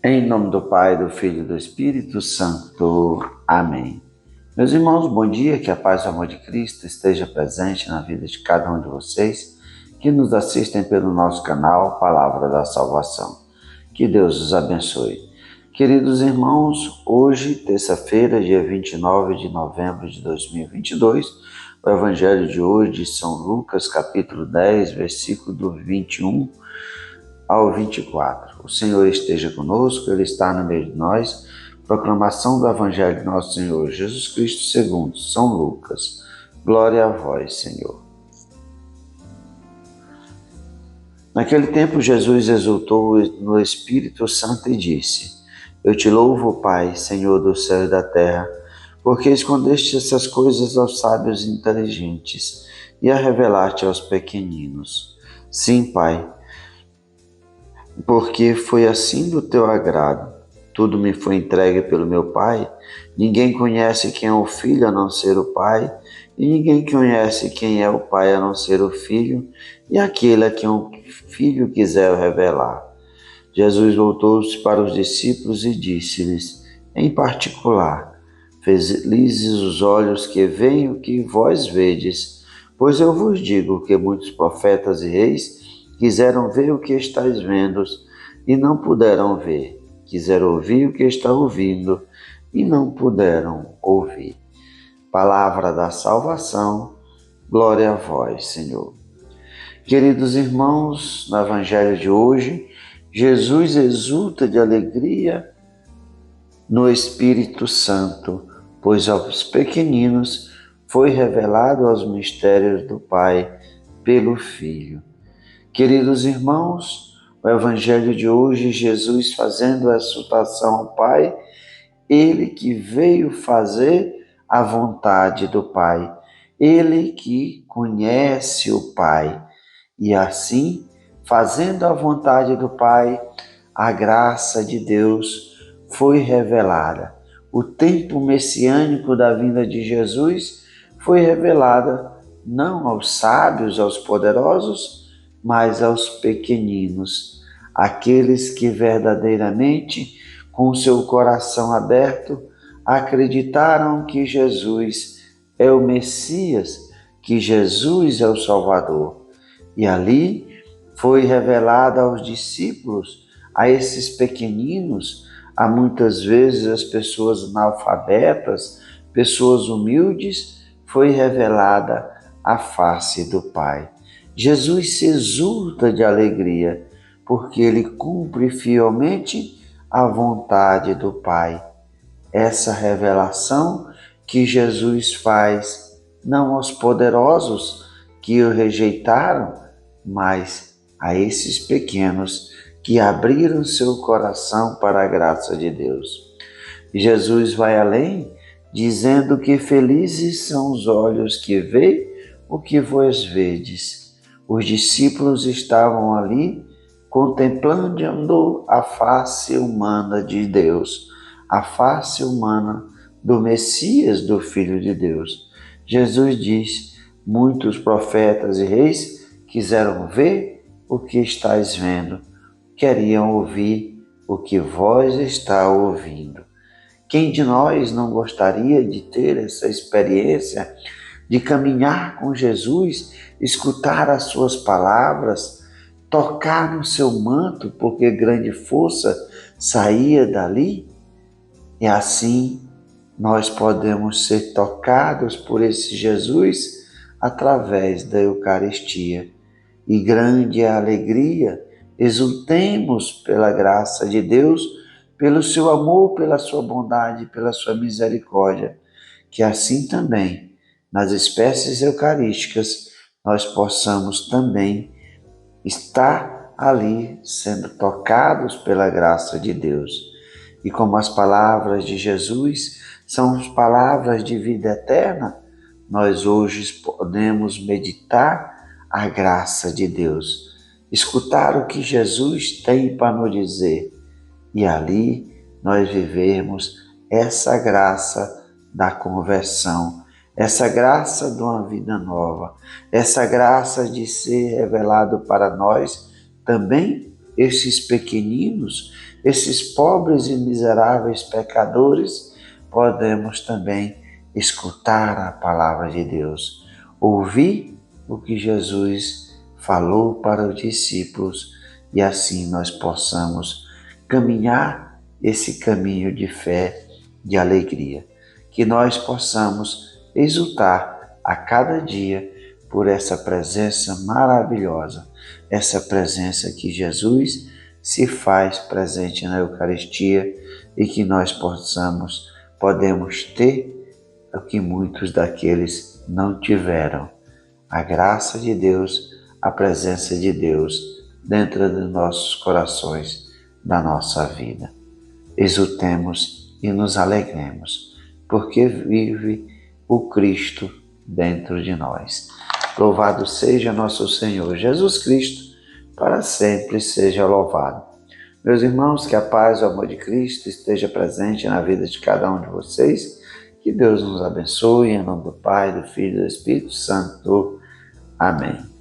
Em nome do Pai, do Filho e do Espírito Santo. Amém. Meus irmãos, bom dia, que a paz e o amor de Cristo esteja presente na vida de cada um de vocês que nos assistem pelo nosso canal Palavra da Salvação. Que Deus os abençoe. Queridos irmãos, hoje, terça-feira, dia 29 de novembro de 2022, o Evangelho de hoje de São Lucas, capítulo 10, versículo do 21 ao 24. O Senhor esteja conosco, Ele está no meio de nós. Proclamação do Evangelho de nosso Senhor Jesus Cristo segundo São Lucas. Glória a vós, Senhor. Naquele tempo, Jesus exultou no Espírito Santo e disse: Eu te louvo, Pai, Senhor do céu e da terra, porque escondeste essas coisas aos sábios e inteligentes e a revelaste aos pequeninos. Sim, Pai, porque foi assim do teu agrado. Tudo me foi entregue pelo meu Pai. Ninguém conhece quem é o Filho a não ser o Pai, e ninguém conhece quem é o Pai a não ser o Filho, e aquele a quem o Filho quiser revelar. Jesus voltou-se para os discípulos e disse-lhes, em particular: Felizes os olhos que veem o que vós vedes, pois eu vos digo que muitos profetas e reis quiseram ver o que estáis vendo e não puderam ver. Quiseram ouvir o que está ouvindo e não puderam ouvir. Palavra da salvação, glória a vós, Senhor. Queridos irmãos, no Evangelho de hoje, Jesus exulta de alegria no Espírito Santo, pois aos pequeninos foi revelado os mistérios do Pai pelo Filho. Queridos irmãos, o Evangelho de hoje, Jesus fazendo a exultação ao Pai, Ele que veio fazer a vontade do Pai, Ele que conhece o Pai, e assim, fazendo a vontade do Pai, a graça de Deus foi revelada. O tempo messiânico da vinda de Jesus foi revelada não aos sábios, aos poderosos, mas aos pequeninos, aqueles que verdadeiramente, com seu coração aberto, acreditaram que Jesus é o Messias, que Jesus é o Salvador. E ali foi revelada aos discípulos, a esses pequeninos, a muitas vezes as pessoas analfabetas, pessoas humildes, foi revelada a face do Pai. Jesus se exulta de alegria, porque ele cumpre fielmente a vontade do Pai. Essa revelação que Jesus faz, não aos poderosos que o rejeitaram, mas a esses pequenos que abriram seu coração para a graça de Deus. Jesus vai além, dizendo que felizes são os olhos que veem o que vós vedes. Os discípulos estavam ali contemplando a face humana de Deus, a face humana do Messias, do Filho de Deus. Jesus diz: muitos profetas e reis quiseram ver o que estáis vendo, queriam ouvir o que vós está ouvindo. Quem de nós não gostaria de ter essa experiência de caminhar com Jesus, escutar as suas palavras, tocar no seu manto, porque grande força saía dali? E assim nós podemos ser tocados por esse Jesus através da Eucaristia. E grande é a alegria, exultemos pela graça de Deus, pelo seu amor, pela sua bondade, pela sua misericórdia, que assim também, nas espécies eucarísticas, nós possamos também estar ali sendo tocados pela graça de Deus. E como as palavras de Jesus são as palavras de vida eterna, nós hoje podemos meditar a graça de Deus, escutar o que Jesus tem para nos dizer e ali nós vivermos essa graça da conversão, essa graça de uma vida nova, essa graça de ser revelado para nós também esses pequeninos, esses pobres e miseráveis pecadores, podemos também escutar a palavra de Deus, ouvir o que Jesus falou para os discípulos e assim nós possamos caminhar esse caminho de fé, de alegria. Que nós possamos exultar a cada dia por essa presença maravilhosa, essa presença que Jesus se faz presente na Eucaristia e que nós podemos ter o que muitos daqueles não tiveram. A graça de Deus, a presença de Deus dentro dos nossos corações, da nossa vida. Exultemos e nos alegremos, porque vive o Cristo dentro de nós. Louvado seja nosso Senhor Jesus Cristo, para sempre seja louvado. Meus irmãos, que a paz e o amor de Cristo esteja presente na vida de cada um de vocês. Que Deus nos abençoe, em nome do Pai, do Filho e do Espírito Santo. Amém.